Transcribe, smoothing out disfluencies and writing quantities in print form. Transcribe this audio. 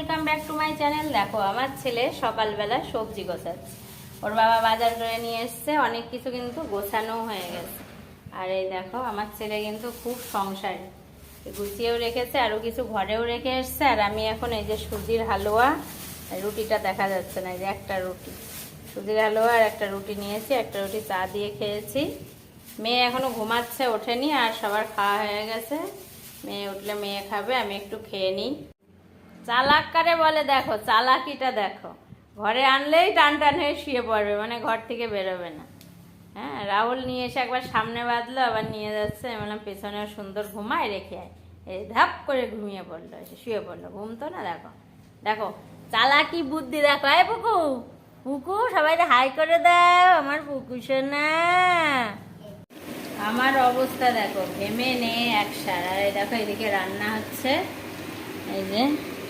Welcome back to my channel. দেখো আমার ছেলে সকালবেলা সবজি গোছাচ্ছে, ওর বাবা বাজার করে নিয়ে এসছে, অনেক কিছু কিন্তু গোছানো হয়ে গেছে। আর এই দেখো আমার ছেলে কিন্তু খুব সংসারী, গুছিয়েও রেখেছে, আরও কিছু ঘরেও রেখে এসছে। আর আমি এখন এই যে সুজির হালুয়া, রুটিটা দেখা যাচ্ছে না, এই যে একটা রুটি সুজির হালুয়া আর একটা রুটি নিয়েছি, একটা রুটি চা দিয়ে খেয়েছি। মেয়ে এখনো ঘুমাচ্ছে, ওঠেনি, আর সবার খাওয়া হয়ে গেছে। মেয়ে উঠলে মেয়ে খাবে, আমি একটু খেয়ে নিই। চালাক কারে বলে দেখো, চালাকিটা দেখো, ঘরে আনলেই টান টান হয়ে শুয়ে পড়বে, মানে ঘর থেকে বেরোবে না। হ্যাঁ, রাহুল নিয়ে এসে একবার সামনে বাঁধলো, আবার নিয়ে যাচ্ছে। আমি বললাম পেছনে সুন্দর ঘুমায়, রেখে আয়। এই ধাপ করে ঘুমিয়ে পড়লো, এসে শুয়ে পড়লো, ঘুমতো না। দেখো দেখো চালাকি বুদ্ধি দেখো। এই পুকু, পুকু সবাই হাই করে দাও, আমার পুকু সোনা। আমার অবস্থা দেখো, ঘেমে নে একসার। আর এই দেখো এদিকে রান্না হচ্ছে, এই যে